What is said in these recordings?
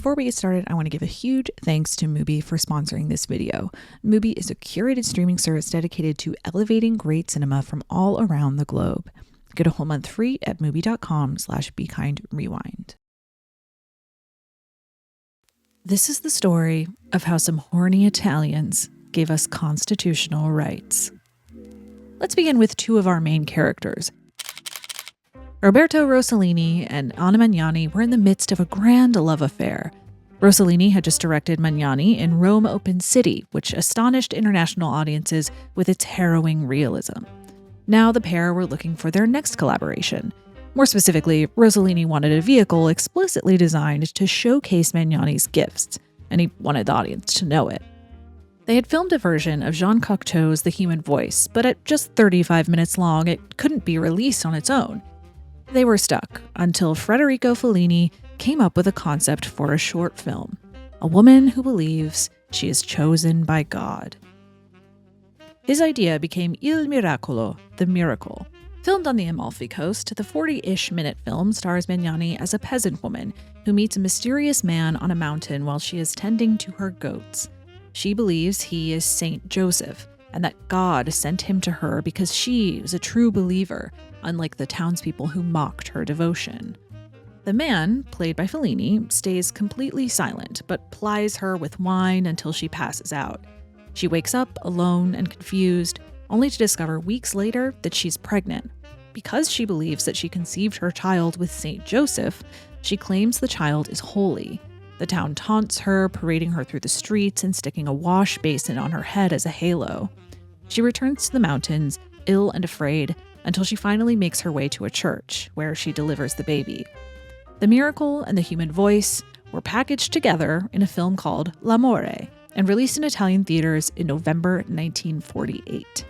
before we get started, I want to give a huge thanks to Mubi for sponsoring this video. Mubi is a curated streaming service dedicated to elevating great cinema from all around the globe. Get a whole month free at mubi.com/bekindrewind. This is the story of how some horny Italians gave us constitutional rights. Let's begin with two of our main characters. Roberto Rossellini and Anna Magnani were in the midst of a grand love affair. Rossellini had just directed Magnani in Rome Open City, which astonished international audiences with its harrowing realism. Now the pair were looking for their next collaboration. More specifically, Rossellini wanted a vehicle explicitly designed to showcase Magnani's gifts, and he wanted the audience to know it. They had filmed a version of Jean Cocteau's The Human Voice, but at just 35 minutes long, it couldn't be released on its own. They were stuck until Federico Fellini came up with a concept for a short film, a woman who believes she is chosen by God. His idea became Il Miracolo, the miracle. Filmed on the Amalfi Coast, the 40-ish minute film stars Magnani as a peasant woman who meets a mysterious man on a mountain while she is tending to her goats. She believes he is Saint Joseph, and that God sent him to her because she was a true believer, unlike the townspeople who mocked her devotion. The man, played by Fellini, stays completely silent, but plies her with wine until she passes out. She wakes up alone and confused, only to discover weeks later that she's pregnant. Because she believes that she conceived her child with Saint Joseph, she claims the child is holy. The town taunts her, parading her through the streets and sticking a wash basin on her head as a halo. She returns to the mountains, ill and afraid, until she finally makes her way to a church, where she delivers the baby. The miracle and the human voice were packaged together in a film called L'amore and released in Italian theaters in November 1948.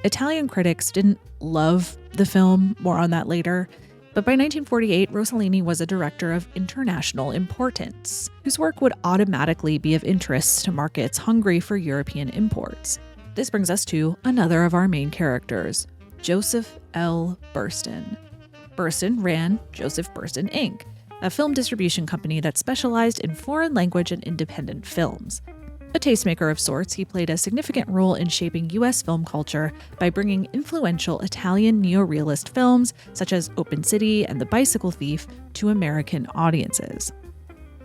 Italian critics didn't love the film, more on that later, but by 1948, Rossellini was a director of international importance, whose work would automatically be of interest to markets hungry for European imports. This brings us to another of our main characters, Joseph L. Burstyn. Burstyn ran Joseph Burstyn Inc., a film distribution company that specialized in foreign language and independent films. A tastemaker of sorts, he played a significant role in shaping U.S. film culture by bringing influential Italian neorealist films such as Open City and The Bicycle Thief to American audiences.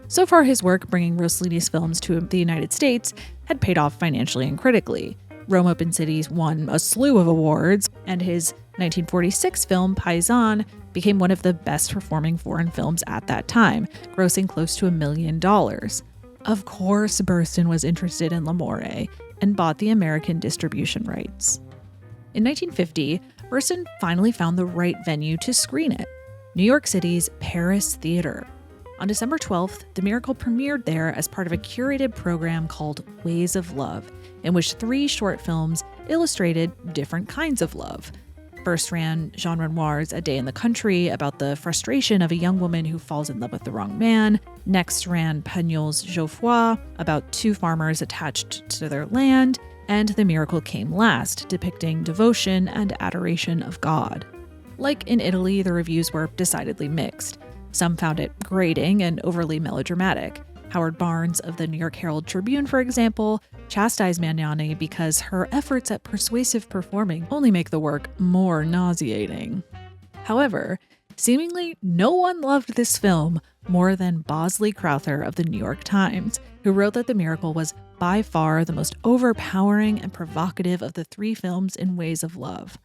So far, his work bringing Rossellini's films to the United States had paid off financially and critically. Rome Open Cities won a slew of awards, and his 1946 film Paisan became one of the best performing foreign films at that time, grossing close to $1 million. Of course, Burstyn was interested in L'amore and bought the American distribution rights. In 1950, Burstyn finally found the right venue to screen it, New York City's Paris Theater. On December 12th, The Miracle premiered there as part of a curated program called Ways of Love, in which 3 short films illustrated different kinds of love. First ran Jean Renoir's A Day in the Country, about the frustration of a young woman who falls in love with the wrong man. Next ran Pagnol's Geoffroy, about 2 farmers attached to their land. And The Miracle came last, depicting devotion and adoration of God. Like in Italy, the reviews were decidedly mixed. Some found it grating and overly melodramatic. Howard Barnes of the New York Herald Tribune, for example, chastised Magnani because her efforts at persuasive performing only make the work more nauseating. However, seemingly no one loved this film more than Bosley Crowther of the New York Times, who wrote that The Miracle was by far the most overpowering and provocative of the 3 films in Ways of Love.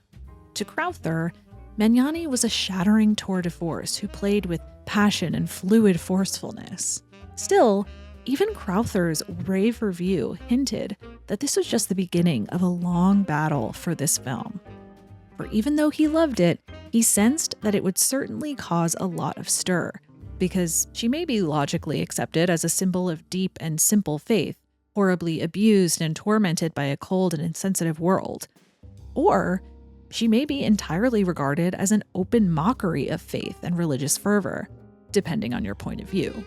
To Crowther, Magnani was a shattering tour de force who played with passion and fluid forcefulness. Still, even Crowther's rave review hinted that this was just the beginning of a long battle for this film. For even though he loved it, he sensed that it would certainly cause a lot of stir, because she may be logically accepted as a symbol of deep and simple faith, horribly abused and tormented by a cold and insensitive world. Or she may be entirely regarded as an open mockery of faith and religious fervor, depending on your point of view.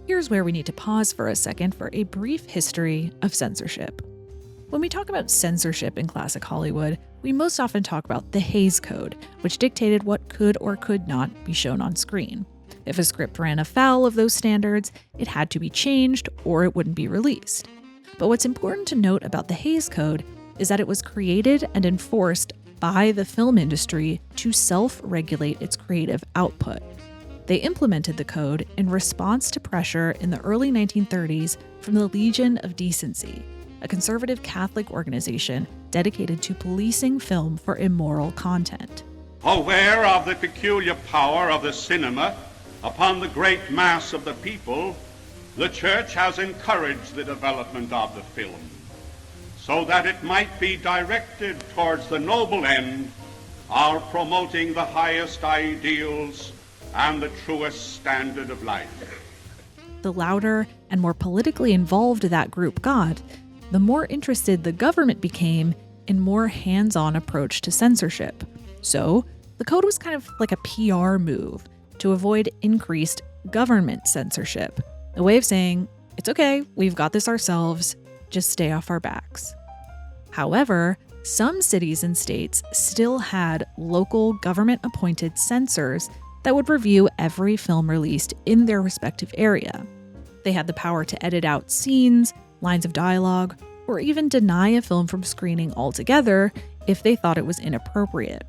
Here's where we need to pause for a second for a brief history of censorship. When we talk about censorship in classic Hollywood, we most often talk about the Hays Code, which dictated what could or could not be shown on screen. If a script ran afoul of those standards, it had to be changed or it wouldn't be released. But what's important to note about the Hays Code is that it was created and enforced by the film industry to self-regulate its creative output. They implemented the code in response to pressure in the early 1930s from the Legion of Decency, a conservative Catholic organization dedicated to policing film for immoral content. Aware of the peculiar power of the cinema upon the great mass of the people, the Church has encouraged the development of the film, so that it might be directed towards the noble end of promoting the highest ideals and the truest standard of life. The louder and more politically involved that group got, the more interested the government became in more hands-on approach to censorship. So, the code was kind of like a PR move to avoid increased government censorship. A way of saying, it's okay, we've got this ourselves, just stay off our backs. However, some cities and states still had local government-appointed censors that would review every film released in their respective area. They had the power to edit out scenes, lines of dialogue, or even deny a film from screening altogether if they thought it was inappropriate.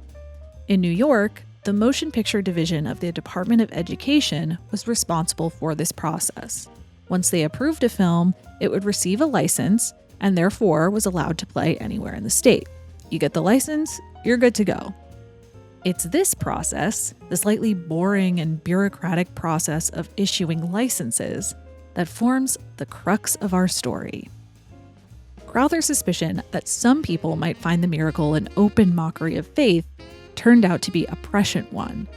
In New York, the Motion Picture Division of the Department of Education was responsible for this process. Once they approved a film, it would receive a license and therefore was allowed to play anywhere in the state. You get the license, you're good to go. It's this process, the slightly boring and bureaucratic process of issuing licenses, that forms the crux of our story. Crowther's suspicion that some people might find the miracle an open mockery of faith turned out to be a prescient one.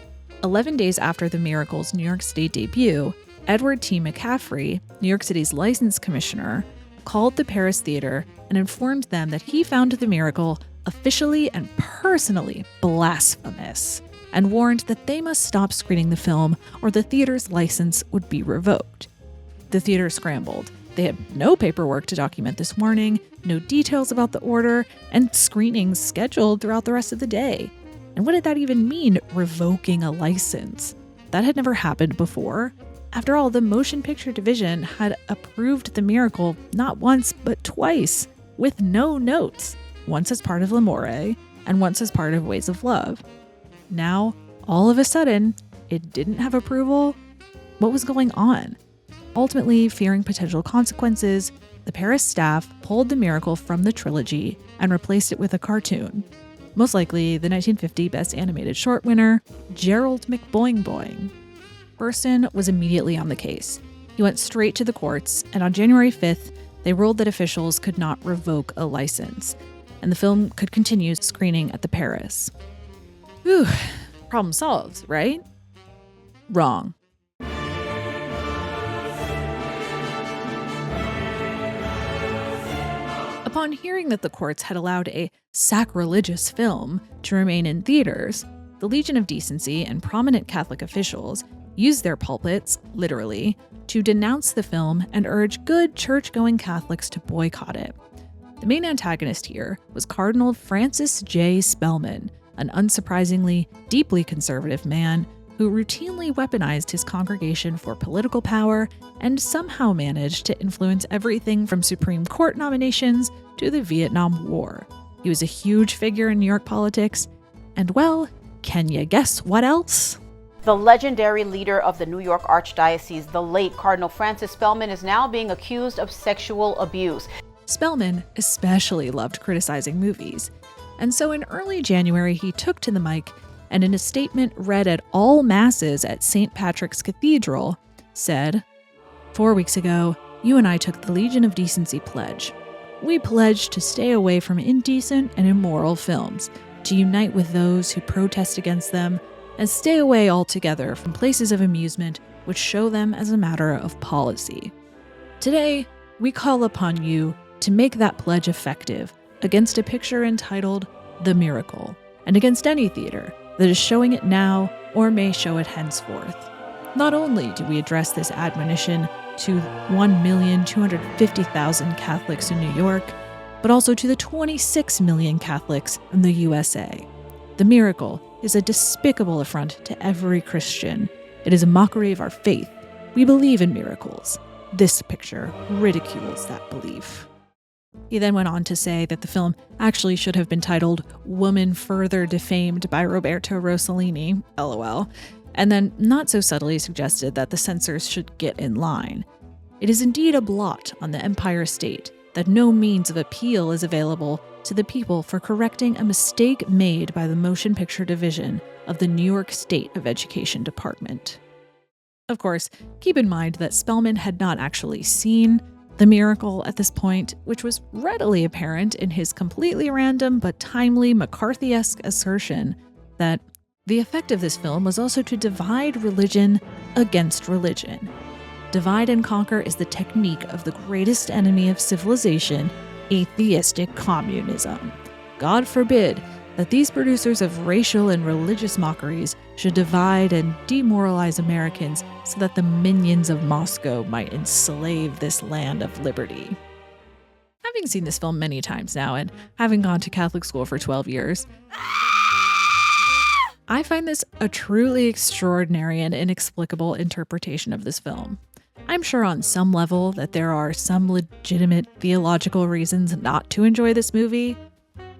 11 days after the miracle's New York State debut, Edward T. McCaffrey, New York City's license commissioner, called the Paris Theater and informed them that he found the miracle officially and personally blasphemous, and warned that they must stop screening the film or the theater's license would be revoked. The theater scrambled. They had no paperwork to document this warning, no details about the order, and screenings scheduled throughout the rest of the day. And what did that even mean, revoking a license? That had never happened before. After all, the Motion Picture Division had approved the miracle not once, but twice, with no notes, once as part of L'Amore and once as part of Ways of Love. Now, all of a sudden, it didn't have approval? What was going on? Ultimately, fearing potential consequences, the Paris staff pulled the miracle from the trilogy and replaced it with a cartoon. Most likely, the 1950 Best Animated Short winner, Gerald McBoing Boing. Burstyn was immediately on the case. He went straight to the courts, and on January 5th, they ruled that officials could not revoke a license, and the film could continue screening at the Paris. Whew, problem solved, right? Wrong. Upon hearing that the courts had allowed a sacrilegious film to remain in theaters, the Legion of Decency and prominent Catholic officials used their pulpits, literally, to denounce the film and urge good church-going Catholics to boycott it. The main antagonist here was Cardinal Francis J. Spellman, an unsurprisingly deeply conservative man who routinely weaponized his congregation for political power and somehow managed to influence everything from Supreme Court nominations to the Vietnam War. He was a huge figure in New York politics, and well, can you guess what else? The legendary leader of the New York Archdiocese, the late Cardinal Francis Spellman, is now being accused of sexual abuse. Spellman especially loved criticizing movies, and so in early January he took to the mic and in a statement read at all masses at St. Patrick's Cathedral, said, "4 weeks ago, you and I took the Legion of Decency pledge. We pledged to stay away from indecent and immoral films, to unite with those who protest against them, and stay away altogether from places of amusement which show them as a matter of policy. Today, we call upon you to make that pledge effective against a picture entitled The Miracle, and against any theater that is showing it now or may show it henceforth. Not only do we address this admonition to 1,250,000 Catholics in New York, but also to the 26 million Catholics in the USA. The Miracle is a despicable affront to every Christian. It is a mockery of our faith. We believe in miracles. This picture ridicules that belief. He then went on to say that the film actually should have been titled Woman Further Defamed by Roberto Rossellini, LOL, and then not so subtly suggested that the censors should get in line. It is indeed a blot on the Empire State that no means of appeal is available to the people for correcting a mistake made by the Motion Picture Division of the New York State of Education Department. Of course, keep in mind that Spellman had not actually seen The Miracle at this point, which was readily apparent in his completely random but timely McCarthy-esque assertion that the effect of this film was also to divide religion against religion. Divide and conquer is the technique of the greatest enemy of civilization, atheistic communism. God forbid that these producers of racial and religious mockeries should divide and demoralize Americans so that the minions of Moscow might enslave this land of liberty. Having seen this film many times now and having gone to Catholic school for 12 years, I find this a truly extraordinary and inexplicable interpretation of this film. I'm sure on some level that there are some legitimate theological reasons not to enjoy this movie.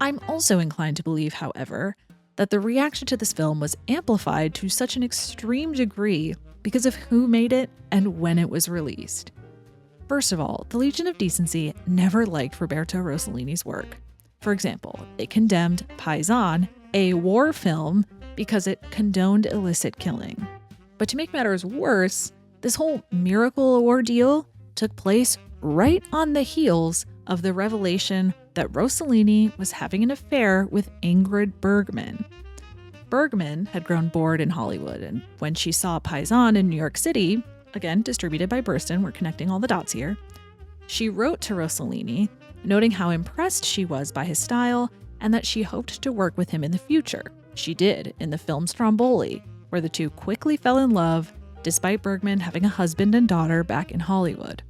I'm also inclined to believe, however, that the reaction to this film was amplified to such an extreme degree because of who made it and when it was released. First of all, the Legion of Decency never liked Roberto Rossellini's work. For example, it condemned Paisan, a war film, because it condoned illicit killing. But to make matters worse, this whole miracle ordeal took place right on the heels of the revelation that Rossellini was having an affair with Ingrid Bergman. Bergman had grown bored in Hollywood, and when she saw Paisan in New York City, again distributed by Burston, we're connecting all the dots here, she wrote to Rossellini, noting how impressed she was by his style and that she hoped to work with him in the future. She did in the film Stromboli, where the two quickly fell in love, despite Bergman having a husband and daughter back in Hollywood.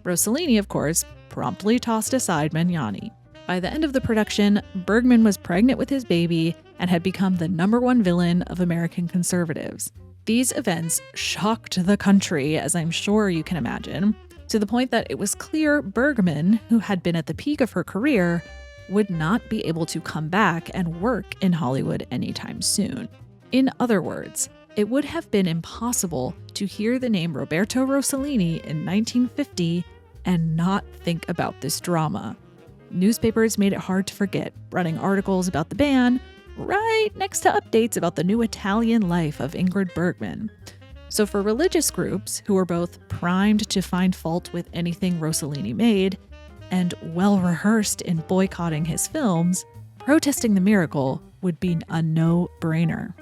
Rossellini, of course, promptly tossed aside Magnani. By the end of the production, Bergman was pregnant with his baby and had become the #1 villain of American conservatives. These events shocked the country, as I'm sure you can imagine, to the point that it was clear Bergman, who had been at the peak of her career, would not be able to come back and work in Hollywood anytime soon. In other words, it would have been impossible to hear the name Roberto Rossellini in 1950 and not think about this drama. Newspapers made it hard to forget, running articles about the ban right next to updates about the new Italian life of Ingrid Bergman. So for religious groups who were both primed to find fault with anything Rossellini made and well-rehearsed in boycotting his films, protesting The Miracle would be a no-brainer.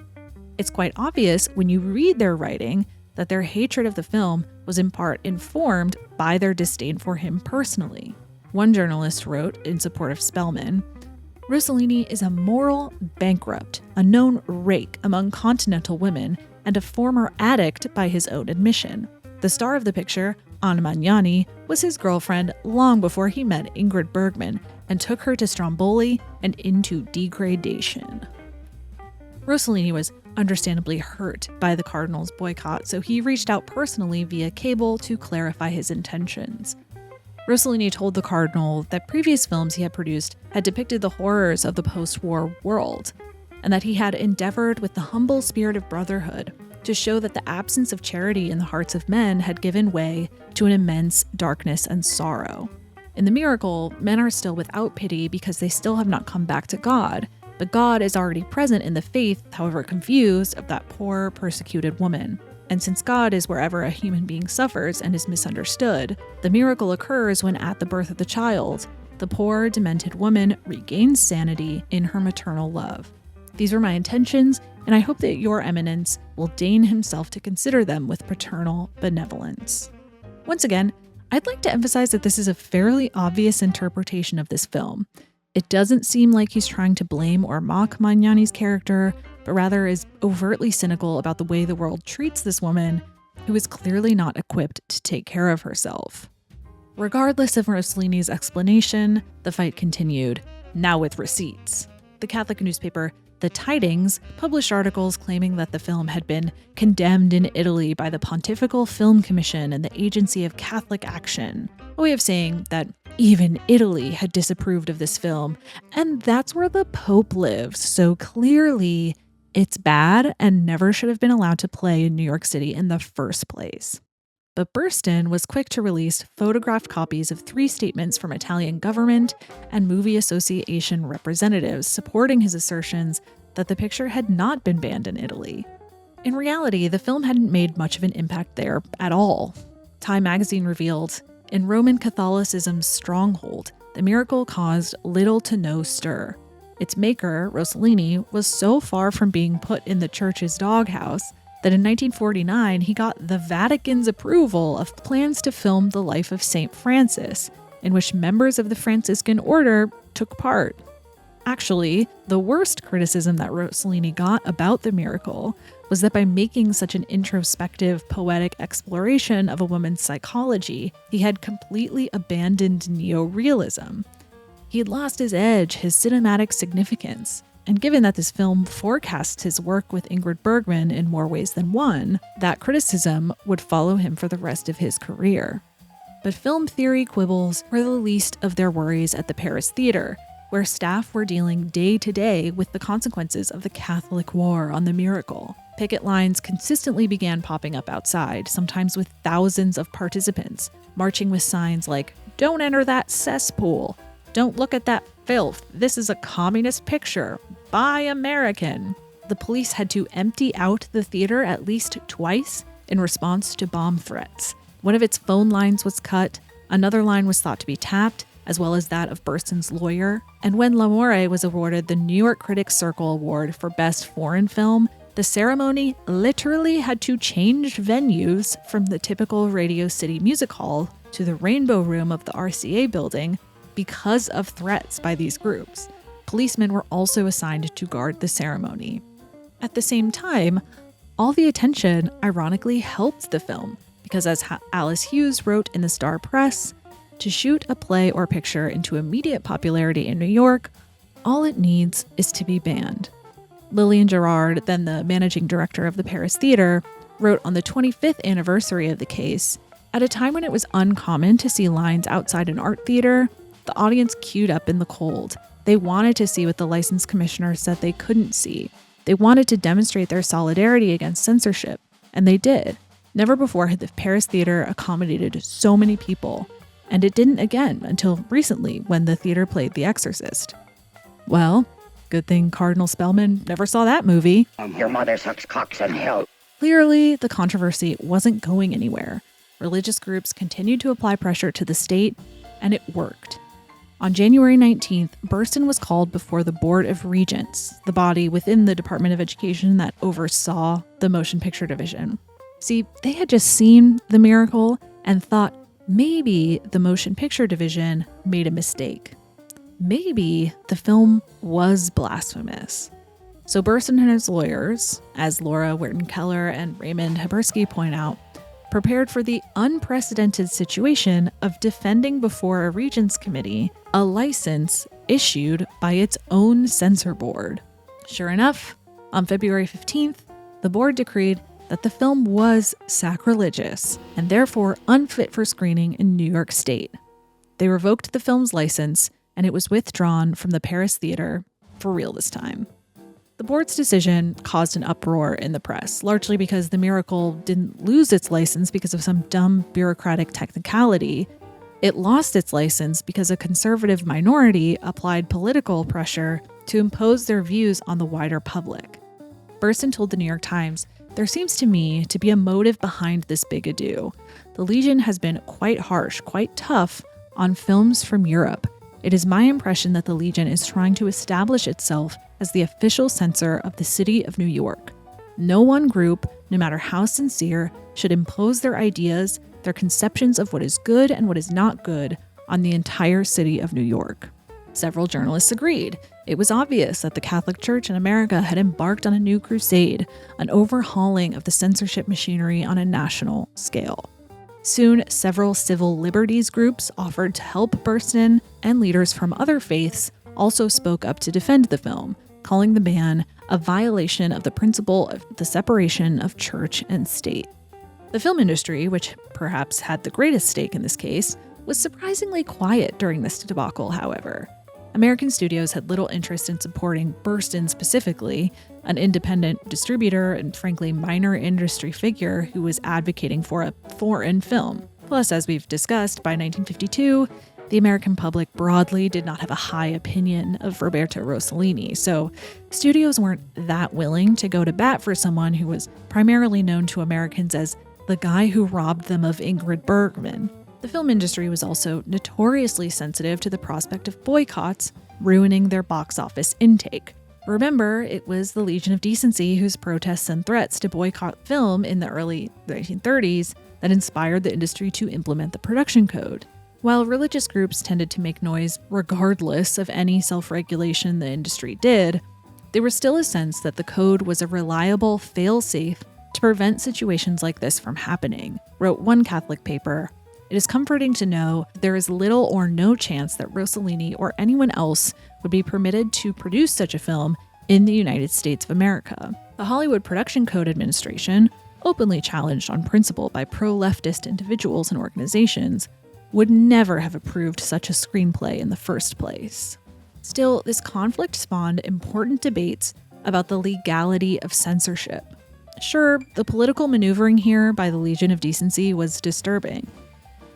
It's quite obvious when you read their writing that their hatred of the film was in part informed by their disdain for him personally. One journalist wrote in support of Spellman, "Rossellini is a moral bankrupt, a known rake among continental women, and a former addict by his own admission. The star of the picture, Anna Magnani, was his girlfriend long before he met Ingrid Bergman and took her to Stromboli and into degradation." Rossellini was understandably hurt by the Cardinals' boycott, so he reached out personally via cable to clarify his intentions. Rossellini told the Cardinal that previous films he had produced had depicted the horrors of the post-war world, and that he had endeavored with the humble spirit of brotherhood to show that the absence of charity in the hearts of men had given way to an immense darkness and sorrow. In The Miracle, men are still without pity because they still have not come back to God, but God is already present in the faith, however confused, of that poor, persecuted woman. And since God is wherever a human being suffers and is misunderstood, the miracle occurs when at the birth of the child, the poor, demented woman regains sanity in her maternal love. These were my intentions, and I hope that your eminence will deign himself to consider them with paternal benevolence. Once again, I'd like to emphasize that this is a fairly obvious interpretation of this film. It doesn't seem like he's trying to blame or mock Magnani's character, but rather is overtly cynical about the way the world treats this woman, who is clearly not equipped to take care of herself. Regardless of Rossellini's explanation, the fight continued, now with receipts. The Catholic newspaper The Tidings published articles claiming that the film had been condemned in Italy by the Pontifical Film Commission and the Agency of Catholic Action, a way of saying that even Italy had disapproved of this film, and that's where the Pope lives, so clearly it's bad and never should have been allowed to play in New York City in the first place. But Burstyn was quick to release photographed copies of 3 statements from Italian government and movie association representatives supporting his assertions that the picture had not been banned in Italy. In reality, the film hadn't made much of an impact there at all. Time magazine revealed, in Roman Catholicism's stronghold, the miracle caused little to no stir. Its maker, Rossellini, was so far from being put in the church's doghouse that in 1949 he got the Vatican's approval of plans to film the life of St. Francis, in which members of the Franciscan order took part. Actually, the worst criticism that Rossellini got about the miracle was that by making such an introspective, poetic exploration of a woman's psychology, he had completely abandoned neo-realism. He had lost his edge, his cinematic significance. And given that this film forecasts his work with Ingrid Bergman in more ways than one, that criticism would follow him for the rest of his career. But film theory quibbles were the least of their worries at the Paris Theatre, where staff were dealing day to day with the consequences of the Catholic war on the miracle. Picket lines consistently began popping up outside, sometimes with thousands of participants, marching with signs like, "Don't enter that cesspool," "Don't look at that filth, this is a communist picture, buy American." The police had to empty out the theater at least twice in response to bomb threats. One of its phone lines was cut, another line was thought to be tapped, as well as that of Burstyn's lawyer. And when L'Amore was awarded the New York Critics Circle Award for Best Foreign Film, the ceremony literally had to change venues from the typical Radio City Music Hall to the Rainbow Room of the RCA building because of threats by these groups. Policemen were also assigned to guard the ceremony. At the same time, all the attention ironically helped the film, because as Alice Hughes wrote in the Star Press, to shoot a play or picture into immediate popularity in New York, all it needs is to be banned. Lillian Gerard, then the managing director of the Paris Theatre, wrote on the 25th anniversary of the case, at a time when it was uncommon to see lines outside an art theater, the audience queued up in the cold. They wanted to see what the license commissioner said they couldn't see. They wanted to demonstrate their solidarity against censorship, and they did. Never before had the Paris Theatre accommodated so many people, and it didn't again until recently when the theater played The Exorcist. Well, good thing Cardinal Spellman never saw that movie. Your mother sucks cocks in hell. Clearly, the controversy wasn't going anywhere. Religious groups continued to apply pressure to the state, and it worked. On January 19th, Burstyn was called before the Board of Regents, the body within the Department of Education that oversaw the motion picture division. See, they had just seen The Miracle and thought maybe the motion picture division made a mistake. Maybe the film was blasphemous. So Burstyn and his lawyers, as Laura Witten-Keller and Raymond Habersky point out, prepared for the unprecedented situation of defending before a Regents committee a license issued by its own censor board. Sure enough, on February 15th, the board decreed that the film was sacrilegious and therefore unfit for screening in New York State. They revoked the film's license, and it was withdrawn from the Paris Theatre for real this time. The board's decision caused an uproar in the press, largely because The Miracle didn't lose its license because of some dumb bureaucratic technicality. It lost its license because a conservative minority applied political pressure to impose their views on the wider public. Burstyn told the New York Times, "There seems to me to be a motive behind this big ado. The Legion has been quite harsh, quite tough on films from Europe. It is my impression that the Legion is trying to establish itself as the official censor of the city of New York. No one group, no matter how sincere, should impose their ideas, their conceptions of what is good and what is not good on the entire city of New York." Several journalists agreed. It was obvious that the Catholic Church in America had embarked on a new crusade, an overhauling of the censorship machinery on a national scale. Soon, several civil liberties groups offered to help Burstyn, and leaders from other faiths also spoke up to defend the film, calling the ban a violation of the principle of the separation of church and state. The film industry, which perhaps had the greatest stake in this case, was surprisingly quiet during this debacle, however. American studios had little interest in supporting Burstyn specifically, an independent distributor and frankly minor industry figure who was advocating for a foreign film. Plus, as we've discussed, by 1952, the American public broadly did not have a high opinion of Roberto Rossellini, so studios weren't that willing to go to bat for someone who was primarily known to Americans as the guy who robbed them of Ingrid Bergman. The film industry was also notoriously sensitive to the prospect of boycotts ruining their box office intake. Remember, it was the Legion of Decency whose protests and threats to boycott film in the early 1930s that inspired the industry to implement the production code. While religious groups tended to make noise regardless of any self-regulation the industry did, there was still a sense that the code was a reliable fail-safe to prevent situations like this from happening, wrote one Catholic paper. It is comforting to know there is little or no chance that Rossellini or anyone else would be permitted to produce such a film in the United States of America. The Hollywood Production Code Administration, openly challenged on principle by pro-leftist individuals and organizations, would never have approved such a screenplay in the first place. Still, this conflict spawned important debates about the legality of censorship. Sure, the political maneuvering here by the Legion of Decency was disturbing,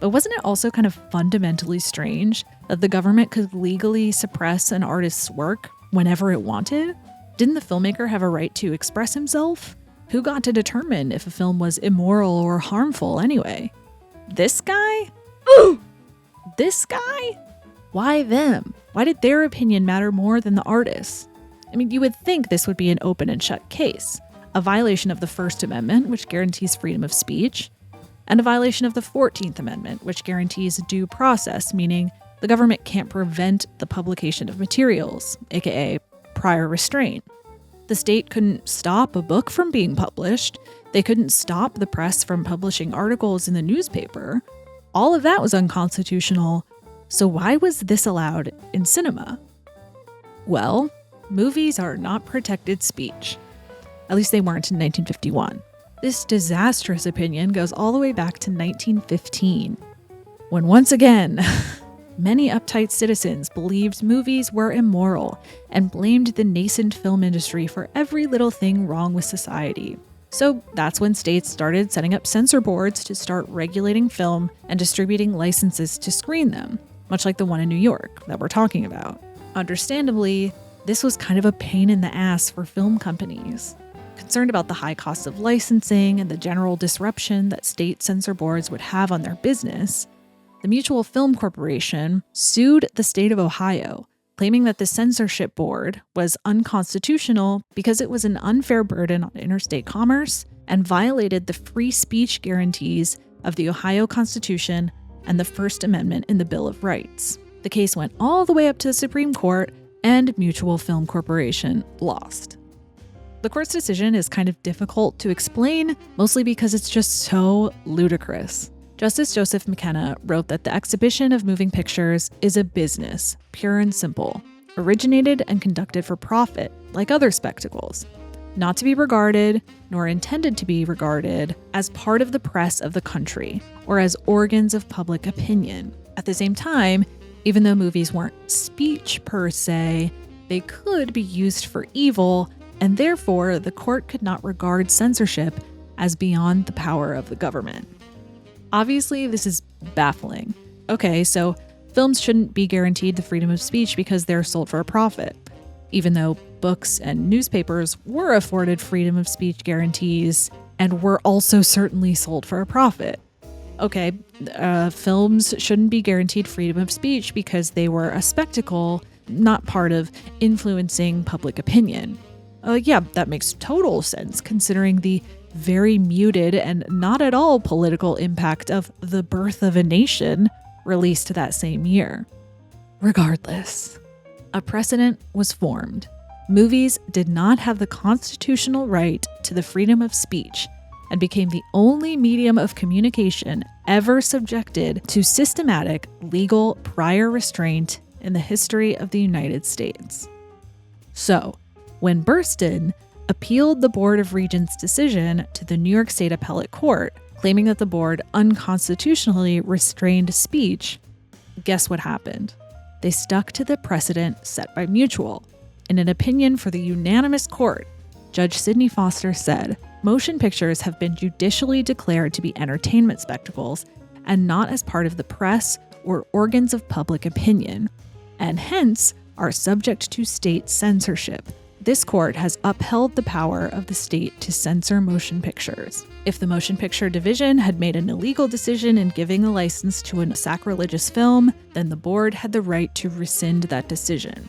but wasn't it also kind of fundamentally strange that the government could legally suppress an artist's work whenever it wanted? Didn't the filmmaker have a right to express himself? Who got to determine if a film was immoral or harmful anyway? This guy? This guy? Why them? Why did their opinion matter more than the artist's? I mean, you would think this would be an open and shut case, a violation of the First Amendment, which guarantees freedom of speech, and a violation of the 14th Amendment, which guarantees due process, meaning the government can't prevent the publication of materials, aka prior restraint. The state couldn't stop a book from being published. They couldn't stop the press from publishing articles in the newspaper. All of that was unconstitutional, so why was this allowed in cinema? Well, movies are not protected speech. At least they weren't in 1951. This disastrous opinion goes all the way back to 1915, when once again, many uptight citizens believed movies were immoral and blamed the nascent film industry for every little thing wrong with society. So that's when states started setting up censor boards to start regulating film and distributing licenses to screen them, much like the one in New York that we're talking about. Understandably, this was kind of a pain in the ass for film companies. Concerned about the high cost of licensing and the general disruption that state censor boards would have on their business, the Mutual Film Corporation sued the state of Ohio, claiming that the censorship board was unconstitutional because it was an unfair burden on interstate commerce and violated the free speech guarantees of the Ohio Constitution and the First Amendment in the Bill of Rights. The case went all the way up to the Supreme Court, and Mutual Film Corporation lost. The court's decision is kind of difficult to explain, mostly because it's just so ludicrous. Justice Joseph McKenna wrote that the exhibition of moving pictures is a business, pure and simple, originated and conducted for profit, like other spectacles, not to be regarded, nor intended to be regarded, as part of the press of the country, or as organs of public opinion. At the same time, even though movies weren't speech per se, they could be used for evil, and therefore the court could not regard censorship as beyond the power of the government. Obviously, this is baffling. Okay, so films shouldn't be guaranteed the freedom of speech because they're sold for a profit, even though books and newspapers were afforded freedom of speech guarantees and were also certainly sold for a profit. Okay, films shouldn't be guaranteed freedom of speech because they were a spectacle, not part of influencing public opinion. Yeah, that makes total sense considering the very muted and not at all political impact of The Birth of a Nation, released that same year. Regardless, a precedent was formed. Movies did not have the constitutional right to the freedom of speech and became the only medium of communication ever subjected to systematic legal prior restraint in the history of the United States. So, when Burston appealed the Board of Regents' decision to the New York State Appellate Court, claiming that the board unconstitutionally restrained speech. Guess what happened? They stuck to the precedent set by Mutual. In an opinion for the unanimous court, Judge Sidney Foster said, "Motion pictures have been judicially declared to be entertainment spectacles and not as part of the press or organs of public opinion, and hence are subject to state censorship. This court has upheld the power of the state to censor motion pictures. If the Motion Picture Division had made an illegal decision in giving a license to a sacrilegious film, then the board had the right to rescind that decision."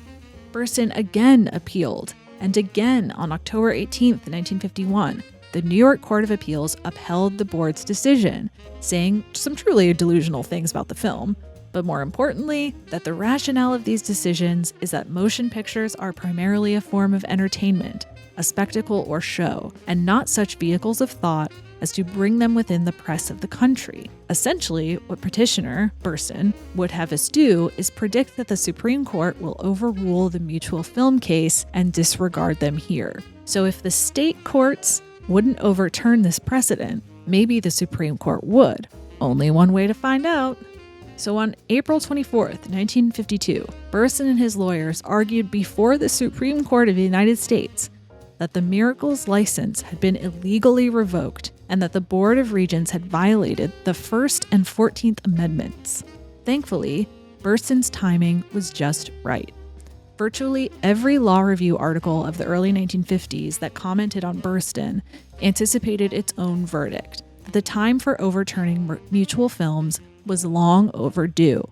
Burston again appealed, and again on October 18, 1951, the New York Court of Appeals upheld the board's decision, saying some truly delusional things about the film, but more importantly, that the rationale of these decisions is that motion pictures are primarily a form of entertainment, a spectacle or show, and not such vehicles of thought as to bring them within the press of the country. Essentially, what petitioner, Burston, would have us do is predict that the Supreme Court will overrule the Mutual film case and disregard them here. So if the state courts wouldn't overturn this precedent, maybe the Supreme Court would. Only one way to find out. So on April 24th, 1952, Burston and his lawyers argued before the Supreme Court of the United States that the Miracle's license had been illegally revoked and that the Board of Regents had violated the First and 14th Amendments. Thankfully, Burston's timing was just right. Virtually every law review article of the early 1950s that commented on Burston anticipated its own verdict. The time for overturning Mutual films was long overdue.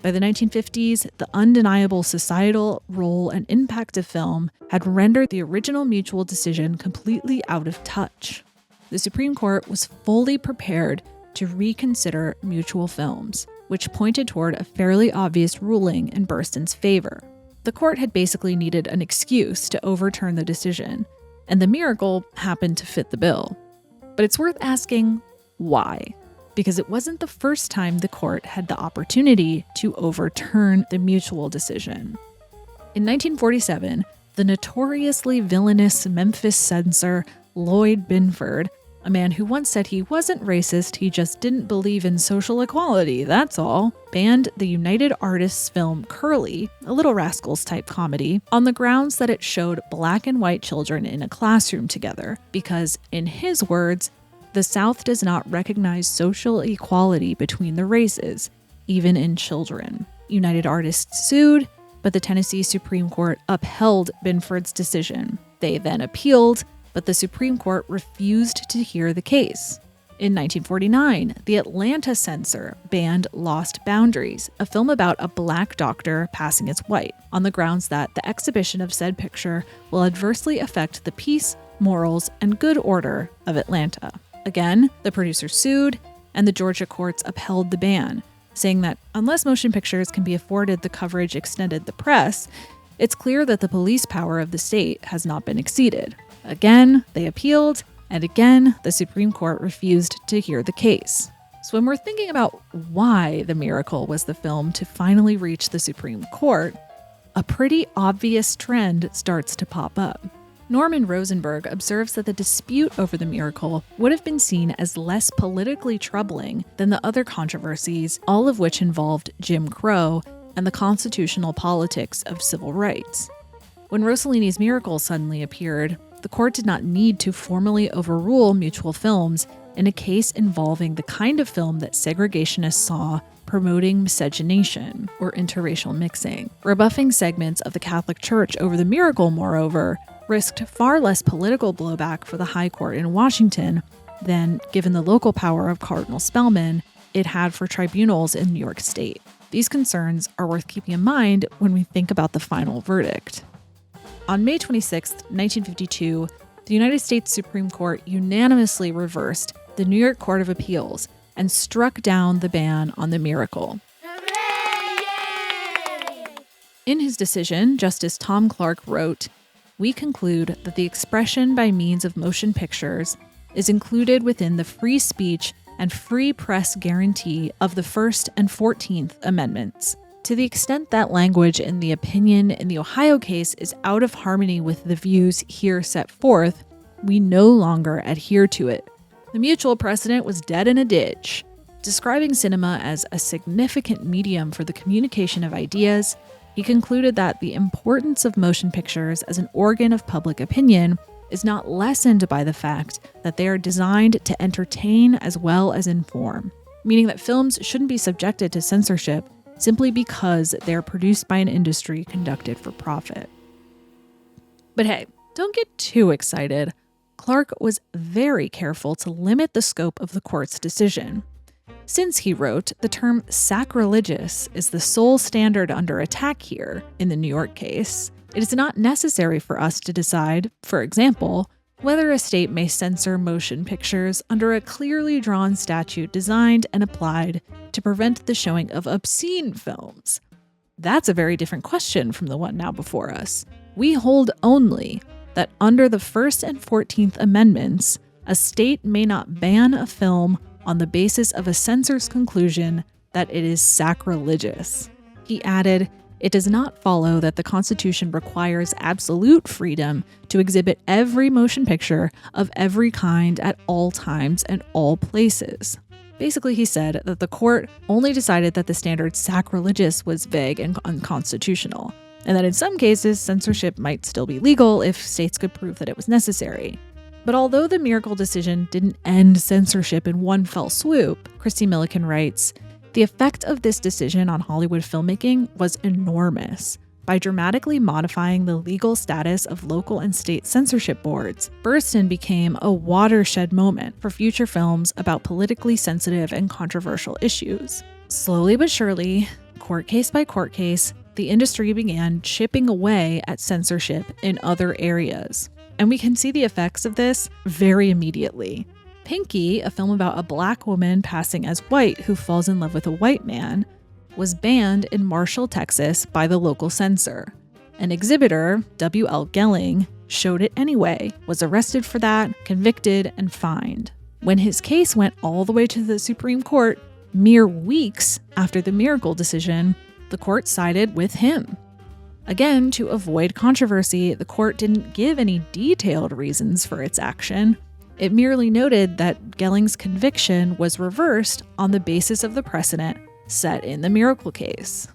By the 1950s, the undeniable societal role and impact of film had rendered the original Mutual decision completely out of touch. The Supreme Court was fully prepared to reconsider Mutual films, which pointed toward a fairly obvious ruling in Burston's favor. The court had basically needed an excuse to overturn the decision, and the Miracle happened to fit the bill. But it's worth asking why, because it wasn't the first time the court had the opportunity to overturn the Mutual decision. In 1947, the notoriously villainous Memphis censor Lloyd Binford, a man who once said he wasn't racist, he just didn't believe in social equality, that's all, banned the United Artists film Curly, a Little Rascals-type comedy, on the grounds that it showed black and white children in a classroom together, because, in his words, the South does not recognize social equality between the races, even in children. United Artists sued, but the Tennessee Supreme Court upheld Binford's decision. They then appealed, but the Supreme Court refused to hear the case. In 1949, the Atlanta censor banned Lost Boundaries, a film about a black doctor passing as white, on the grounds that the exhibition of said picture will adversely affect the peace, morals, and good order of Atlanta. Again, the producer sued, and the Georgia courts upheld the ban, saying that unless motion pictures can be afforded the coverage extended the press, it's clear that the police power of the state has not been exceeded. Again, they appealed, and again, the Supreme Court refused to hear the case. So when we're thinking about why The Miracle was the film to finally reach the Supreme Court, a pretty obvious trend starts to pop up. Norman Rosenberg observes that the dispute over The Miracle would have been seen as less politically troubling than the other controversies, all of which involved Jim Crow and the constitutional politics of civil rights. When Rossellini's Miracle suddenly appeared, the court did not need to formally overrule Mutual films in a case involving the kind of film that segregationists saw promoting miscegenation, or interracial mixing. Rebuffing segments of the Catholic Church over The Miracle, moreover, risked far less political blowback for the High Court in Washington than, given the local power of Cardinal Spellman, it had for tribunals in New York State. These concerns are worth keeping in mind when we think about the final verdict. On May 26, 1952, the United States Supreme Court unanimously reversed the New York Court of Appeals and struck down the ban on The Miracle. Hooray! In his decision, Justice Tom Clark wrote, "We conclude that the expression by means of motion pictures is included within the free speech and free press guarantee of the First and 14th Amendments. To the extent that language in the opinion in the Ohio case is out of harmony with the views here set forth, we no longer adhere to it. The mutual precedent was dead in a ditch. Describing cinema as a significant medium for the communication of ideas, he concluded that the importance of motion pictures as an organ of public opinion is not lessened by the fact that they are designed to entertain as well as inform, meaning that films shouldn't be subjected to censorship simply because they are produced by an industry conducted for profit. But hey, don't get too excited. Clark was very careful to limit the scope of the court's decision. Since, he wrote, the term sacrilegious is the sole standard under attack here in the New York case, it is not necessary for us to decide, for example, whether a state may censor motion pictures under a clearly drawn statute designed and applied to prevent the showing of obscene films. That's a very different question from the one now before us. We hold only that under the First and 14th Amendments, a state may not ban a film on the basis of a censor's conclusion that it is sacrilegious. He added, it does not follow that the Constitution requires absolute freedom to exhibit every motion picture of every kind at all times and all places. Basically, he said that the court only decided that the standard sacrilegious was vague and unconstitutional, and that in some cases, censorship might still be legal if states could prove that it was necessary. But although the Miracle decision didn't end censorship in one fell swoop, Christy Millican writes, the effect of this decision on Hollywood filmmaking was enormous. By dramatically modifying the legal status of local and state censorship boards, Burstyn became a watershed moment for future films about politically sensitive and controversial issues. Slowly but surely, court case by court case, the industry began chipping away at censorship in other areas. And we can see the effects of this very immediately. Pinky, a film about a black woman passing as white who falls in love with a white man, was banned in Marshall, Texas by the local censor. An exhibitor, W.L. Gelling, showed it anyway, was arrested for that, convicted, and fined. When his case went all the way to the Supreme Court, mere weeks after the Miracle decision, the court sided with him. Again, to avoid controversy, the court didn't give any detailed reasons for its action. It merely noted that Gelling's conviction was reversed on the basis of the precedent set in the Miracle case.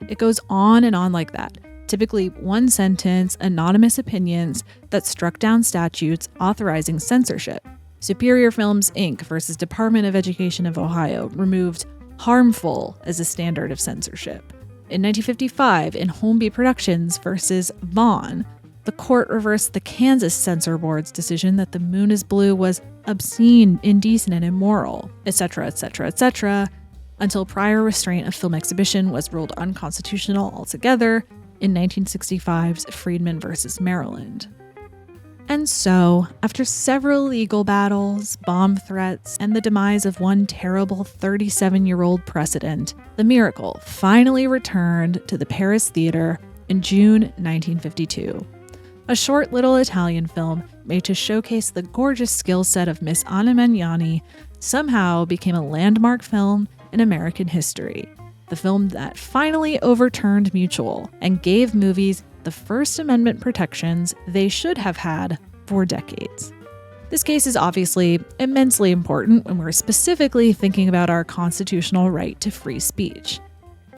It goes on and on like that, typically one sentence, anonymous opinions that struck down statutes authorizing censorship. Superior Films, Inc. versus Department of Education of Ohio removed harmful as a standard of censorship. In 1955, in Holmby Productions versus Vaughn, the court reversed the Kansas Censor Board's decision that The Moon is Blue was obscene, indecent, and immoral, etc., etc., etc., until prior restraint of film exhibition was ruled unconstitutional altogether in 1965's Friedman versus Maryland. And so, after several legal battles, bomb threats, and the demise of one terrible 37-year-old precedent, The Miracle finally returned to the Paris Theatre in June 1952. A short little Italian film made to showcase the gorgeous skill set of Miss Anna Magnani somehow became a landmark film in American history. The film that finally overturned Mutual and gave movies the First Amendment protections they should have had for decades. This case is obviously immensely important when we're specifically thinking about our constitutional right to free speech.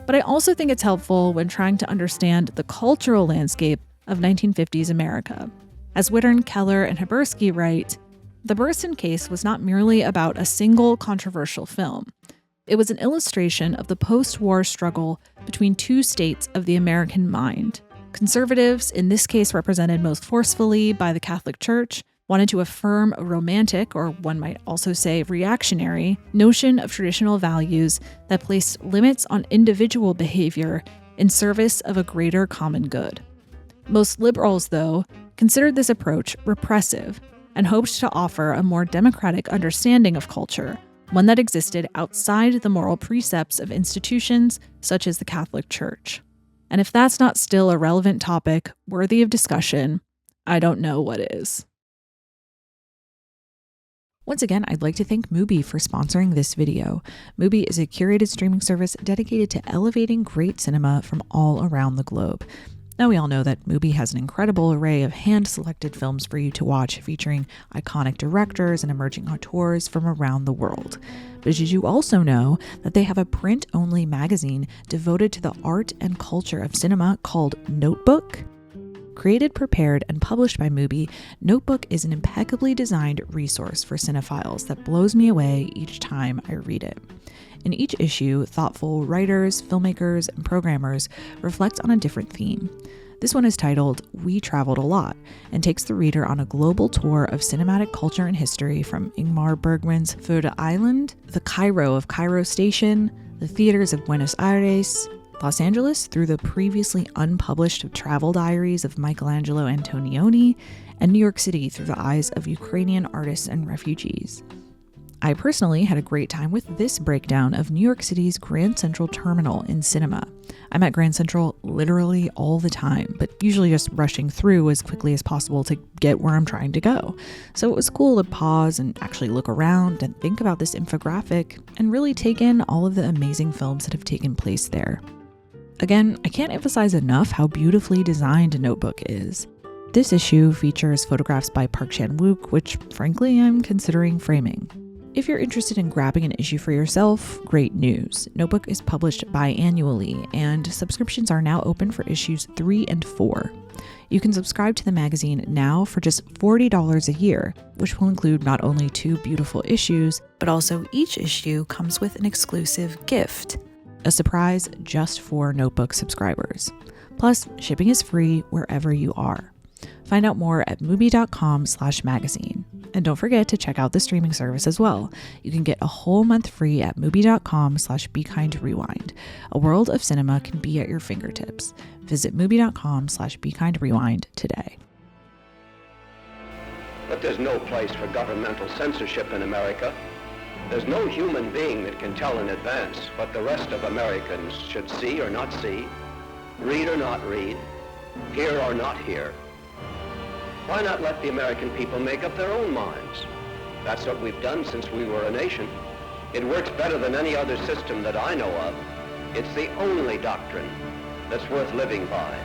But I also think it's helpful when trying to understand the cultural landscape of 1950s America. As Wittern, Keller, and Habersky write, the Burstyn case was not merely about a single controversial film. It was an illustration of the post-war struggle between two states of the American mind. Conservatives, in this case represented most forcefully by the Catholic Church, wanted to affirm a romantic, or one might also say reactionary, notion of traditional values that placed limits on individual behavior in service of a greater common good. Most liberals, though, considered this approach repressive and hoped to offer a more democratic understanding of culture, one that existed outside the moral precepts of institutions such as the Catholic Church. And if that's not still a relevant topic worthy of discussion, I don't know what is. Once again, I'd like to thank Mubi for sponsoring this video. Mubi is a curated streaming service dedicated to elevating great cinema from all around the globe. Now we all know that Mubi has an incredible array of hand-selected films for you to watch, featuring iconic directors and emerging auteurs from around the world. But did you also know that they have a print-only magazine devoted to the art and culture of cinema called Notebook? Created, prepared, and published by Mubi, Notebook is an impeccably designed resource for cinephiles that blows me away each time I read it. In each issue, thoughtful writers, filmmakers, and programmers reflect on a different theme. This one is titled We Traveled a Lot and takes the reader on a global tour of cinematic culture and history, from Ingmar Bergman's Feuda Island, the Cairo of Cairo Station, the theaters of Buenos Aires, Los Angeles, through the previously unpublished travel diaries of Michelangelo Antonioni, and New York City through the eyes of Ukrainian artists and refugees. I personally had a great time with this breakdown of New York City's Grand Central Terminal in cinema. I'm at Grand Central literally all the time, but usually just rushing through as quickly as possible to get where I'm trying to go. So it was cool to pause and actually look around and think about this infographic and really take in all of the amazing films that have taken place there. Again, I can't emphasize enough how beautifully designed a Notebook is. This issue features photographs by Park Chan-wook, which frankly I'm considering framing. If you're interested in grabbing an issue for yourself, great news. Notebook is published biannually, and subscriptions are now open for issues 3 and 4. You can subscribe to the magazine now for just $40 a year, which will include not only 2 beautiful issues, but also each issue comes with an exclusive gift, a surprise just for Notebook subscribers. Plus, shipping is free wherever you are. Find out more at mubi.com/magazine. And don't forget to check out the streaming service as well. You can get a whole month free at mubi.com/BeKindRewind. A world of cinema can be at your fingertips. Visit mubi.com/BeKindRewind today. But there's no place for governmental censorship in America. There's no human being that can tell in advance what the rest of Americans should see or not see, read or not read, hear or not hear. Why not let the American people make up their own minds? That's what we've done since we were a nation. It works better than any other system that I know of. It's the only doctrine that's worth living by.